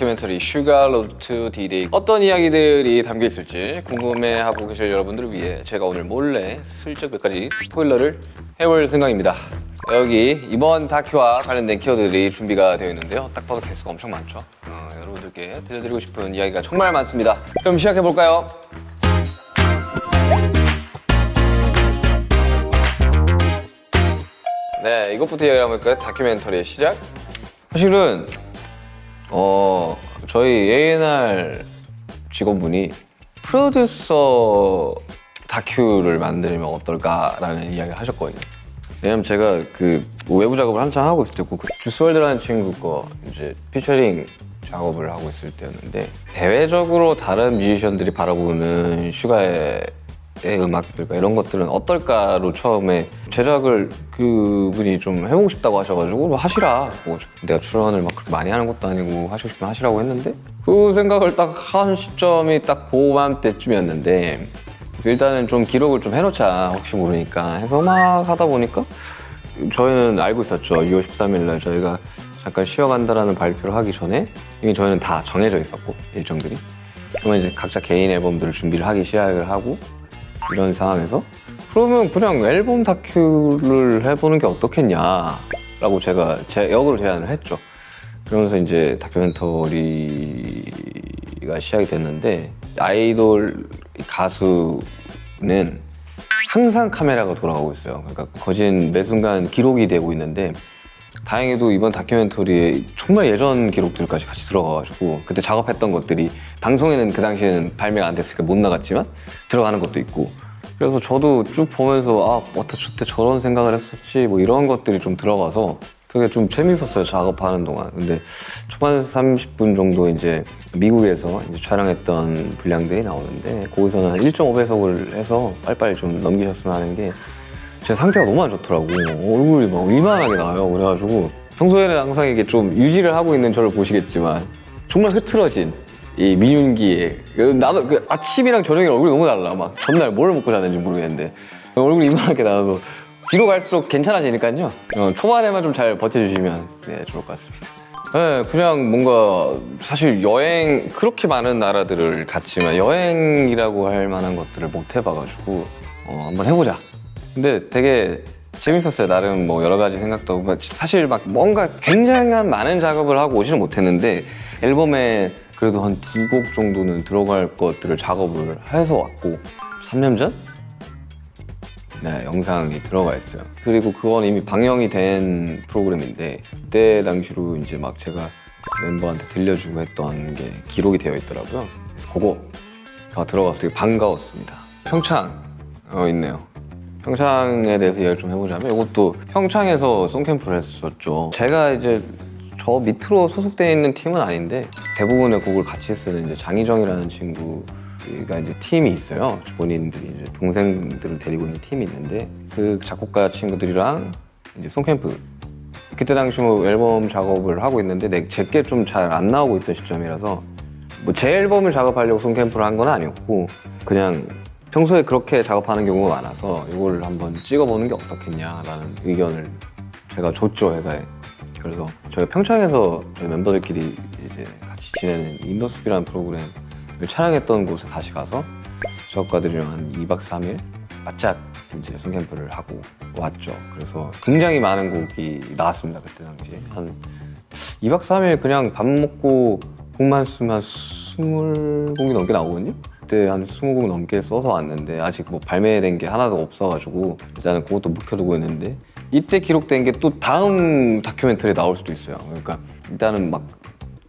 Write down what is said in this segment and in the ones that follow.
다큐멘터리 슈가 로드 투 D-Day 어떤 이야기들이 담겨 있을지 궁금해하고 계실 여러분들을 위해 제가 오늘 몰래 슬쩍 몇 가지 스포일러를 해볼 생각입니다. 여기 이번 다큐와 관련된 키워드들이 준비가 되어 있는데요. 딱 봐도 개수가 엄청 많죠. 여러분들께 들려드리고 싶은 이야기가 정말 많습니다. 그럼 시작해볼까요? 네, 이것부터 이야기를 해볼까요? 다큐멘터리의 시작. 사실은 저희 A&R 직원분이 프로듀서 다큐를 만들면 어떨까라는 이야기를 하셨거든요. 왜냐면 제가 그 외부 작업을 한창 하고 있을 때고 그 주스월드라는 친구 거 이제 피처링 작업을 하고 있을 때였는데 대외적으로 다른 뮤지션들이 바라보는 슈가의 음악들과 이런 것들은 어떨까로 처음에 제작을 그분이 좀 해보고 싶다고 하셔가지고 뭐 하시라, 뭐 내가 출연을 막 그렇게 많이 하는 것도 아니고 하시고 싶으면 하시라고 했는데 그 생각을 딱 한 시점이 딱 고맘때쯤이었는데 일단은 좀 기록을 좀 해놓자 혹시 모르니까 해서 막 하다 보니까 저희는 알고 있었죠. 2월 13일 날 저희가 잠깐 쉬어간다라는 발표를 하기 전에 이미 저희는 다 정해져 있었고 일정들이 그러면 이제 각자 개인 앨범들을 준비를 하기 시작을 하고 이런 상황에서 그러면 그냥 앨범 다큐를 해보는 게 어떻겠냐라고 제가 역으로 제안을 했죠. 그러면서 이제 다큐멘터리가 시작이 됐는데 아이돌 가수는 항상 카메라가 돌아가고 있어요. 그러니까 거진 매 순간 기록이 되고 있는데 다행히도 이번 다큐멘터리에 정말 예전 기록들까지 같이 들어가가지고 그때 작업했던 것들이 방송에는 그 당시에는 발매가 안 됐으니까 못 나갔지만 들어가는 것도 있고 그래서 저도 쭉 보면서 저때 저런 생각을 했었지 뭐 이런 것들이 좀 들어가서 되게 좀 재밌었어요, 작업하는 동안. 근데 초반 30분 정도 이제 미국에서 이제 촬영했던 분량들이 나오는데 거기서는 한 1.5배속을 해서 빨리빨리 좀 넘기셨으면 하는 게 제 상태가 너무 안 좋더라고. 얼굴이 막 이만하게 나와요. 그래가지고 평소에는 항상 이게 좀 유지를 하고 있는 저를 보시겠지만 정말 흐트러진 이 민윤기에 나도 그 아침이랑 저녁이랑 얼굴이 너무 달라. 막 전날 뭘 먹고 자는지 모르겠는데 얼굴이 이만하게 나와서 뒤로 갈수록 괜찮아지니까요. 초반에만 좀 잘 버텨주시면 네, 좋을 것 같습니다. 네, 그냥 뭔가 사실 여행 그렇게 많은 나라들을 갔지만 여행이라고 할 만한 것들을 못 해봐가지고 한번 해보자. 근데 되게 재밌었어요. 나름 뭐 여러 가지 생각도 하고 사실 막 뭔가 굉장한 많은 작업을 하고 오지는 못했는데 앨범에 그래도 한 2곡 정도는 들어갈 것들을 작업을 해서 왔고 3년 전? 네, 영상이 들어가 있어요. 그리고 그건 이미 방영이 된 프로그램인데 그때 당시로 이제 막 제가 멤버한테 들려주고 했던 게 기록이 되어 있더라고요. 그래서 그거가 들어가서 되게 반가웠습니다. 평창 있네요. 평창에 대해서 이야기를 좀 해보자면 이것도 평창에서 송캠프를 했었죠. 제가 이제 저 밑으로 소속되어 있는 팀은 아닌데 대부분의 곡을 같이 쓰는 이제 장희정이라는 친구가 이제 팀이 있어요. 본인들이 이제 동생들을 데리고 있는 팀이 있는데 그 작곡가 친구들이랑 이제 송캠프 그때 당시 뭐 앨범 작업을 하고 있는데 제게 좀 잘 안 나오고 있던 시점이라서 뭐 제 앨범을 작업하려고 송캠프를 한 건 아니었고 그냥 평소에 그렇게 작업하는 경우가 많아서 이걸 한번 찍어보는 게 어떻겠냐라는 의견을 제가 줬죠, 회사에. 그래서 저희가 평창에서 저희 멤버들끼리 이제 같이 지내는 인더스피라는 프로그램을 촬영했던 곳에 다시 가서 작업가들이랑 한 2박 3일 바짝 이제 송캠프를 하고 왔죠. 그래서 굉장히 많은 곡이 나왔습니다, 그때 당시에. 한 2박 3일 그냥 밥 먹고 곡만 쓰면 한 20곡이 넘게 나오거든요? 그때 한 20곡 넘게 써서 왔는데 아직 뭐 발매된 게 하나도 없어가지고 일단은 그것도 묵혀두고 있는데 이때 기록된 게 또 다음 다큐멘터리에 나올 수도 있어요. 그러니까 일단은 막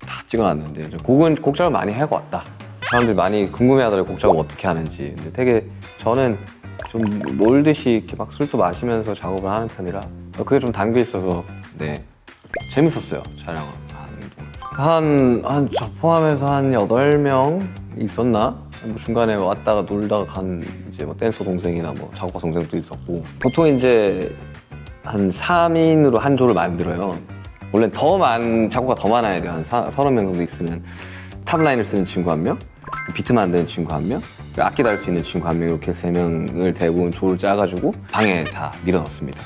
다 찍어놨는데 곡 작업 많이 하고 왔다. 사람들이 많이 궁금해하더라고요, 곡 작업 어떻게 하는지. 근데 되게 저는 좀 놀듯이 이렇게 막 술도 마시면서 작업을 하는 편이라 그게 좀 담겨 있어서 네 재밌었어요, 촬영을 하는 동안. 저 포함해서 한 8명 있었나? 뭐 중간에 왔다가 놀다가 간 이제 뭐 댄서 동생이나 뭐 작곡가 동생도 있었고 보통 이제 한 3인으로 한 조를 만들어요. 원래 작곡가 더 많아야 돼요. 한 30명 정도 있으면 탑라인을 쓰는 친구 1명, 비트 만드는 친구 1명, 악기 다룰 수 있는 친구 1명 이렇게 3명을 대부분 조를 짜가지고 방에 다 밀어넣습니다.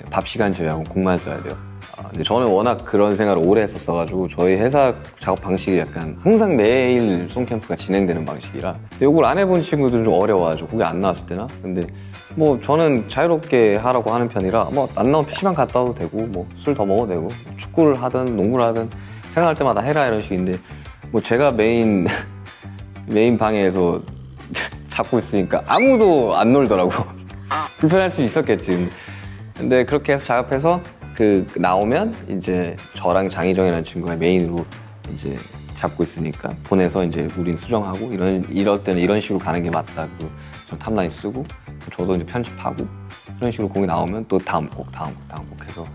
밥 시간 제외하고 곡만 써야 돼요. 근데 저는 워낙 그런 생활을 오래 했었어가지고 저희 회사 작업 방식이 약간 항상 매일 송캠프가 진행되는 방식이라 근데 이걸 안 해본 친구들은 좀 어려워가지고 그게 안 나왔을 때나 근데 뭐 저는 자유롭게 하라고 하는 편이라 뭐 안 나오면 PC방 갔다 와도 되고 뭐 술 더 먹어도 되고 축구를 하든 농구를 하든 생각할 때마다 해라 이런 식인데 뭐 제가 메인 방에서 잡고 있으니까 아무도 안 놀더라고. 불편할 수 있었겠지. 근데 그렇게 해서 작업해서 나오면 이제 저랑 장희정이라는 친구가 메인으로 이제 잡고 있으니까 보내서 이제 우린 수정하고 이럴 때는 이런 식으로 가는 게 맞다. 그리고 좀 탑라인 쓰고 저도 이제 편집하고 그런 식으로 곡이 나오면 또 다음 곡 해서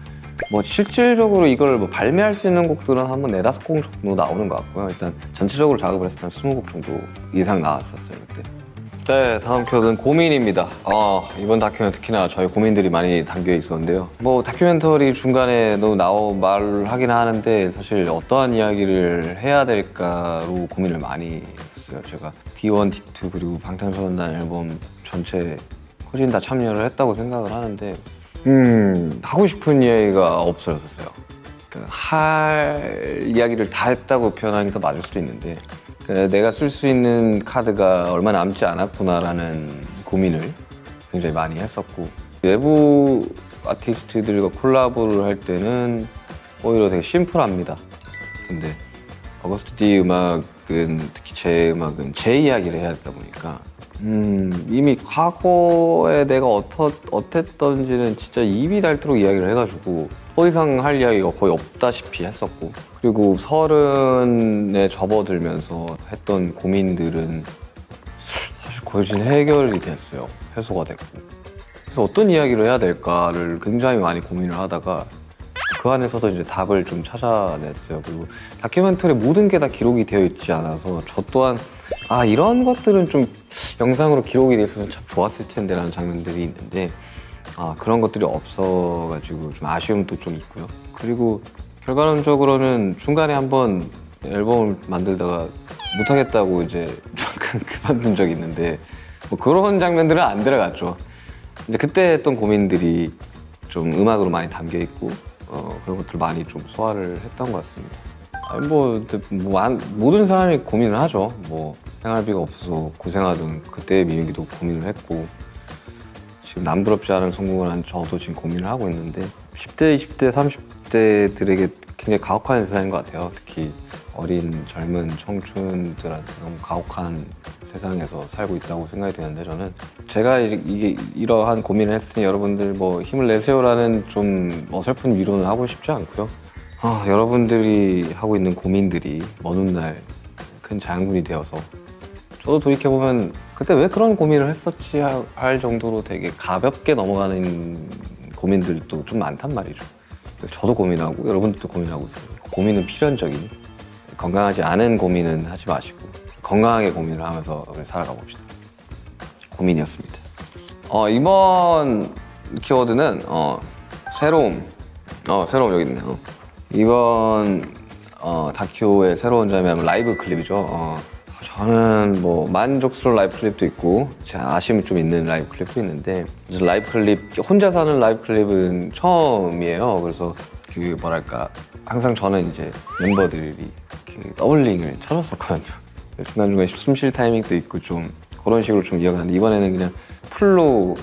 뭐 실질적으로 이걸 뭐 발매할 수 있는 곡들은 한번 4-5곡 정도 나오는 것 같고요. 일단 전체적으로 작업을 했을 때는 20곡 정도 이상 나왔었어요 그때. 네, 다음 키워드는 고민입니다. 이번 다큐멘터리 특히나 저희 고민들이 많이 담겨 있었는데요. 뭐 다큐멘터리 중간에도 말하긴 하는데 사실 어떠한 이야기를 해야 될까로 고민을 많이 했었어요. 제가 D1, D2 그리고 방탄소년단 앨범 전체 거진 다 참여를 했다고 생각을 하는데 하고 싶은 이야기가 없어졌어요. 그러니까 할 이야기를 다 했다고 표현하는 게 더 맞을 수도 있는데 내가 쓸 수 있는 카드가 얼마 남지 않았구나라는 고민을 굉장히 많이 했었고 외부 아티스트들과 콜라보를 할 때는 오히려 되게 심플합니다. 근데 어거스트 D 음악은 특히 제 음악은 제 이야기를 해야 되다 보니까 이미 과거에 내가 어땠던지는 진짜 입이 닳도록 이야기를 해가지고 더 이상 할 이야기가 거의 없다시피 했었고 그리고 30에 접어들면서 했던 고민들은 사실 거의 해결이 됐어요. 해소가 됐고 그래서 어떤 이야기를 해야 될까를 굉장히 많이 고민을 하다가 그 안에서도 이제 답을 좀 찾아냈어요. 그리고 다큐멘터리 모든 게 다 기록이 되어 있지 않아서 저 또한 이런 것들은 좀 영상으로 기록이 돼 있어서 참 좋았을 텐데 라는 장면들이 있는데 그런 것들이 없어가지고 좀 아쉬움도 좀 있고요. 그리고 결과론적으로는 중간에 한번 앨범을 만들다가 못하겠다고 이제 잠깐 그만둔 적이 있는데 뭐 그런 장면들은 안 들어갔죠. 이제 그때 했던 고민들이 좀 음악으로 많이 담겨 있고 그런 것들 많이 좀 소화를 했던 것 같습니다. 모든 사람이 고민을 하죠. 뭐 생활비가 없어서 고생하던 그때의 민혁이도 고민을 했고 지금 남부럽지 않은 성공을 한 저도 지금 고민을 하고 있는데 10대, 20대, 30대들에게 굉장히 가혹한 세상인 것 같아요. 특히 어린 젊은 청춘들한테 너무 가혹한 세상에서 살고 있다고 생각이 드는데 저는 제가 이러한 고민을 했으니 여러분들 뭐 힘을 내세요라는 좀 어설픈 위로는 하고 싶지 않고요. 여러분들이 하고 있는 고민들이 먼 훗날 큰 자양분이 되어서 저도 돌이켜보면 그때 왜 그런 고민을 했었지 할 정도로 되게 가볍게 넘어가는 고민들도 좀 많단 말이죠. 그래서 저도 고민하고 여러분들도 고민하고 있어요. 고민은 필연적인 건강하지 않은 고민은 하지 마시고 건강하게 고민을 하면서 우리 살아가 봅시다. 고민이었습니다. 이번 키워드는 새로움. 새로움 여기 있네. 이번 다큐의 새로운 점이 라이브 클립이죠. 저는 뭐 만족스러운 라이브 클립도 있고 아쉬움이 좀 있는 라이브 클립도 있는데 라이브 클립 혼자 사는 라이브 클립은 처음이에요. 그래서 항상 저는 이제 멤버들이 더블링을 쳐줬었거든요. 중간중간 숨 쉴 타이밍도 있고 좀 그런 식으로 좀 이어가는데 이번에는 그냥 풀로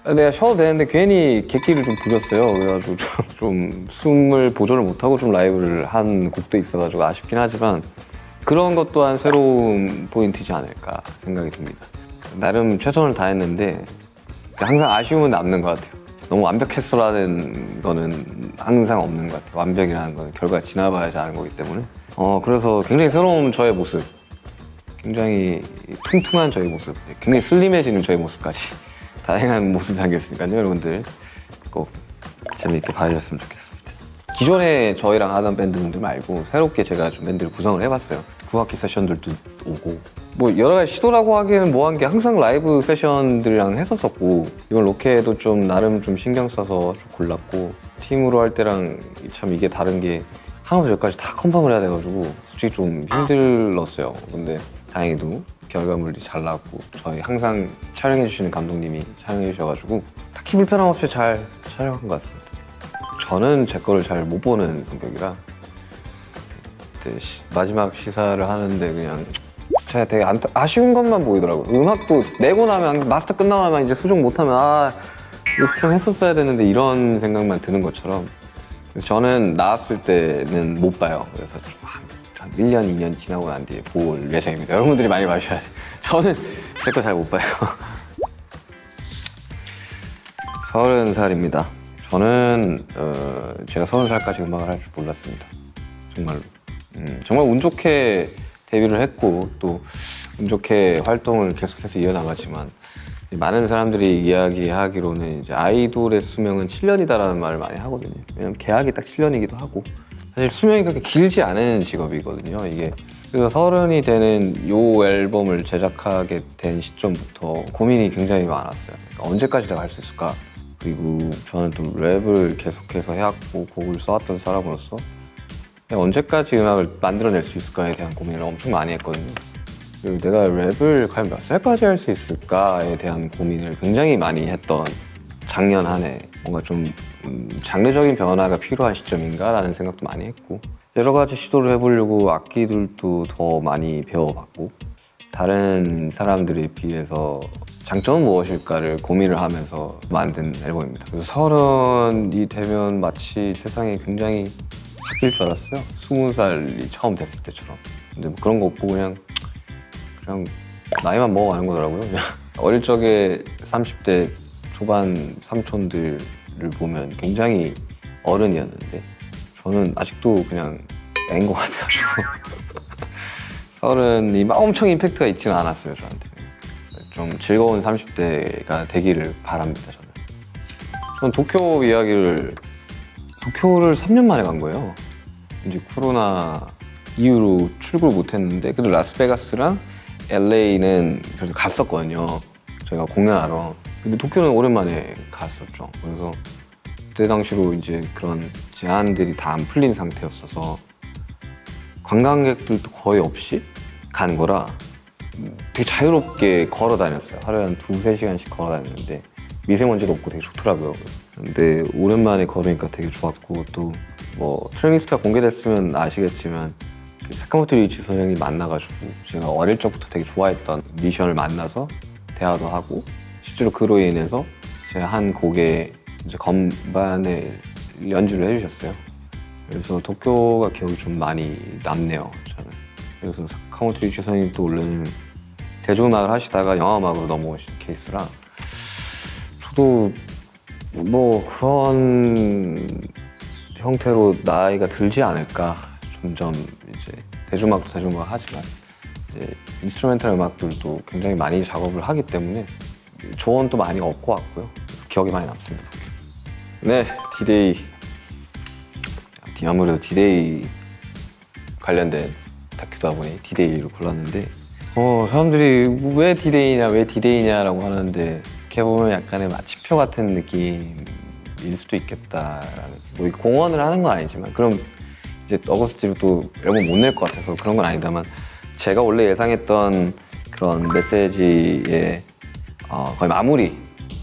내가 쉬어도 되는데 괜히 객기를 좀 부렸어요. 그래가지고 좀 숨을 보존을 못하고 좀 라이브를 한 곡도 있어가지고 아쉽긴 하지만 그런 것 또한 새로운 포인트지 않을까 생각이 듭니다. 나름 최선을 다했는데 항상 아쉬움은 남는 것 같아요. 너무 완벽했어라는 거는 항상 없는 것 같아요. 완벽이라는 건 결과가 지나봐야지 아는 거기 때문에 그래서 굉장히 새로운 저의 모습, 굉장히 퉁퉁한 저의 모습, 굉장히 슬림해지는 저의 모습까지 다양한 모습이 담겼으니까요. 여러분들 꼭 재미있게 봐주셨으면 좋겠습니다. 기존에 저희랑 하던 밴드분들 말고 새롭게 제가 좀 밴드를 구성을 해봤어요. 구악기 세션들도 오고 뭐 여러 가지 시도라고 하기에는 뭐한 게 항상 라이브 세션들이랑 했었었고 이번 로케도 좀 나름 좀 신경 써서 좀 골랐고 팀으로 할 때랑 참 이게 다른 게 하나부터 열까지 다 컨펌을 해야 돼가지고 솔직히 좀 힘들었어요. 근데 다행히도 결과물이 잘 나왔고 저희 항상 촬영해 주시는 감독님이 촬영해 주셔가지고 딱히 불편함 없이 잘 촬영한 것 같습니다. 저는 제 거를 잘 못 보는 성격이라 그때 마지막 시사를 하는데 그냥 제가 되게 아쉬운 것만 보이더라고요. 음악도 내고 나면 마스터 끝나고 나면 이제 수정 못하면 이거 수정했었어야 되는데 이런 생각만 드는 것처럼. 그래서 저는 나왔을 때는 못 봐요. 그래서 좀 한 1년, 2년 지나고 난 뒤에 볼 예정입니다. 여러분들이 많이 봐주셔야 돼요. 저는 제 거 잘 못 봐요. 30살입니다. 저는 제가 30살까지 음악을 할 줄 몰랐습니다. 정말로. 정말 운 좋게 데뷔를 했고 또 운 좋게 활동을 계속해서 이어나가지만 많은 사람들이 이야기하기로는 이제 아이돌의 수명은 7년이다라는 말을 많이 하거든요. 왜냐면 계약이 딱 7년이기도 하고 사실 수명이 그렇게 길지 않은 직업이거든요. 이게 그래서 30이 되는 요 앨범을 제작하게 된 시점부터 고민이 굉장히 많았어요. 그러니까 언제까지 내가 할 수 있을까? 그리고 저는 또 랩을 계속해서 해왔고 곡을 써왔던 사람으로서 언제까지 음악을 만들어낼 수 있을까에 대한 고민을 엄청 많이 했거든요. 그리고 내가 랩을 과연 몇 살까지 할 수 있을까에 대한 고민을 굉장히 많이 했던 작년 한 해 뭔가 좀 장르적인 변화가 필요한 시점인가라는 생각도 많이 했고 여러 가지 시도를 해보려고 악기들도 더 많이 배워봤고 다른 사람들에 비해서 장점은 무엇일까를 고민을 하면서 만든 앨범입니다. 그래서 30이 되면 마치 세상이 굉장히 바뀔 줄 알았어요. 20살이 처음 됐을 때처럼. 근데 뭐 그런 거 없고 그냥 나이만 먹어가는 거더라고요. 그냥 어릴 적에 30대 초반 삼촌들을 보면 굉장히 어른이었는데 저는 아직도 그냥 애인 것 같아가지고 30이 막 엄청 임팩트가 있지는 않았어요. 저한테 좀 즐거운 30대가 되기를 바랍니다. 저는 도쿄를 3년 만에 간 거예요. 이제 코로나 이후로 출국을 못했는데 그래도 라스베가스랑 LA는 그래도 갔었거든요. 저희가 공연하러. 근데 도쿄는 오랜만에 갔었죠. 그래서 그때 당시로 이제 그런 제한들이 다 안 풀린 상태였어서 관광객들도 거의 없이 간 거라 되게 자유롭게 걸어 다녔어요. 하루에 한 2-3시간씩 걸어 다녔는데 미세먼지도 없고 되게 좋더라고요. 근데 오랜만에 걸으니까 되게 좋았고 또 뭐 트랙리스트가 공개됐으면 아시겠지만 그 사카모토 리이치 선생님 만나가지고 제가 어릴 적부터 되게 좋아했던 미션을 만나서 대화도 하고 실제로 그로 인해서 제가 한 곡에 이제 건반을 연주를 해주셨어요. 그래서 도쿄가 기억이 좀 많이 남네요. 저는. 그래서 사카모토 리이치 선생님도 원래는 대중음악을 하시다가 영화음악으로 넘어오신 케이스라 저도 뭐 그런 형태로 나이가 들지 않을까. 점점 이제 대중음악도 대중음악 하지만 이제 인스트루멘탈 음악들도 굉장히 많이 작업을 하기 때문에 조언도 많이 얻고 왔고요. 기억이 많이 남습니다. 네, D-Day. 아무래도 D-Day 관련된 다큐다 보니 D-Day를 골랐는데 사람들이 왜 D-Day냐 왜 D-Day냐라고 하는데 이렇게 보면 약간의 마침표 같은 느낌일 수도 있겠다라는 뭐 공언을 하는 건 아니지만 그럼 이제 어거스트로 또 앨범 못 낼 것 같아서 그런 건 아니다만 제가 원래 예상했던 그런 메시지의 거의 마무리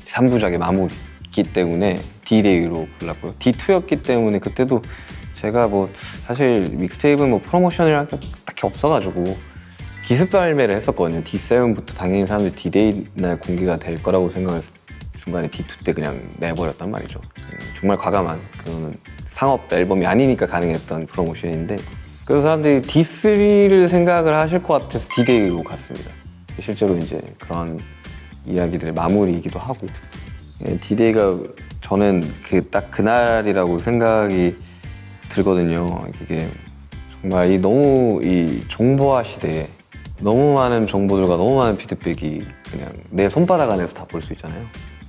3부작의 마무리이기 때문에 D-Day로 골랐고요. D2였기 때문에 그때도 제가 뭐 사실 믹스테이프 뭐 프로모션이랄 게 딱히 없어가지고 기습 발매를 했었거든요. D7부터 당연히 사람들이 D-Day 날 공개가 될 거라고 생각해서 중간에 D2 때 그냥 내버렸단 말이죠. 정말 과감한 그거는 상업 앨범이 아니니까 가능했던 프로모션인데 그래서 사람들이 D3를 생각을 하실 것 같아서 D-Day로 갔습니다. 실제로 이제 그런 이야기들의 마무리이기도 하고 D-Day가 저는 딱 그날이라고 생각이 들거든요. 이게 정말 너무 이 정보화 시대에 너무 많은 정보들과 너무 많은 피드백이 그냥 내 손바닥 안에서 다 볼 수 있잖아요.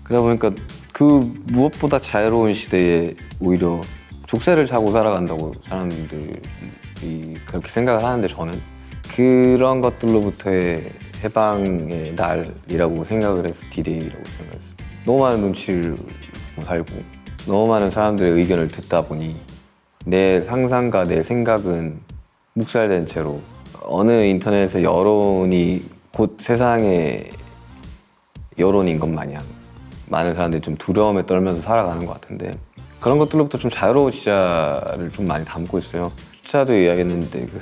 그러다 보니까 그 무엇보다 자유로운 시대에 오히려 족쇄를 차고 살아간다고 사람들이 그렇게 생각을 하는데 저는 그런 것들로부터의 해방의 날이라고 생각을 해서 D-Day라고 생각했어요. 너무 많은 눈치를 살고 너무 많은 사람들의 의견을 듣다 보니 내 상상과 내 생각은 묵살된 채로 어느 인터넷의 여론이 곧 세상의 여론인 것 마냥 많은 사람들이 좀 두려움에 떨면서 살아가는 것 같은데 그런 것들로부터 좀 자유로워지자를 좀 많이 담고 있어요. 주차도 이야기했는데 그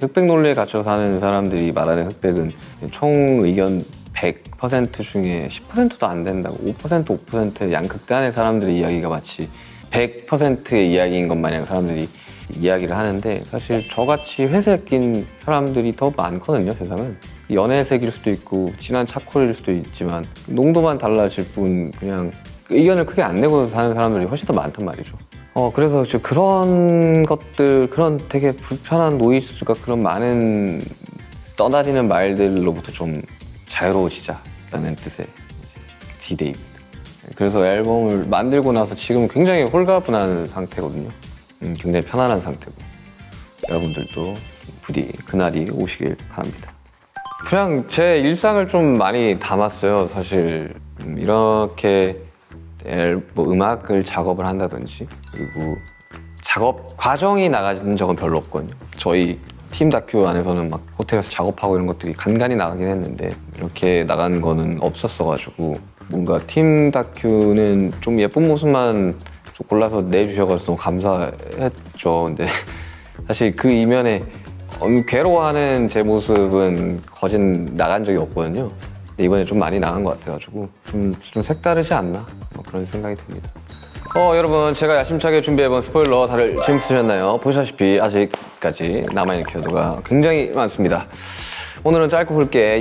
흑백 논리에 갇혀 사는 사람들이 말하는 흑백은 총 의견 100% 중에 10%도 안 된다고 5% 양극단의 사람들의 이야기가 마치 100%의 이야기인 것 마냥 사람들이 이야기를 하는데 사실 저같이 회색 낀 사람들이 더 많거든요, 세상은. 연애색일 수도 있고 진한 차콜일 수도 있지만 농도만 달라질 뿐 그냥 의견을 크게 안 내고 사는 사람들이 훨씬 더 많단 말이죠. 그래서 그런 것들, 그런 되게 불편한 노이즈가 그런 많은 떠다니는 말들로부터 좀 자유로워지자라는 뜻의 D-Day입니다. 그래서 앨범을 만들고 나서 지금 굉장히 홀가분한 상태거든요. 굉장히 편안한 상태고 여러분들도 부디 그날이 오시길 바랍니다. 그냥 제 일상을 좀 많이 담았어요. 사실 이렇게 뭐 음악을 작업을 한다든지 그리고 작업 과정이 나가는 적은 별로 없거든요. 저희 팀 다큐 안에서는 막 호텔에서 작업하고 이런 것들이 간간히 나가긴 했는데 이렇게 나간 거는 없었어가지고 뭔가 팀 다큐는 좀 예쁜 모습만 좀 골라서 내주셔가지고 너무 감사했죠. 근데 사실 그 이면에 괴로워하는 제 모습은 거진 나간 적이 없거든요. 근데 이번에 좀 많이 나간 것 같아가지고 좀 색다르지 않나 그런 생각이 듭니다. 여러분 제가 야심차게 준비해본 스포일러 다들 재밌으셨나요? 보시다시피 아직까지 남아있는 키워드가 굉장히 많습니다. 오늘은 짧고 굵게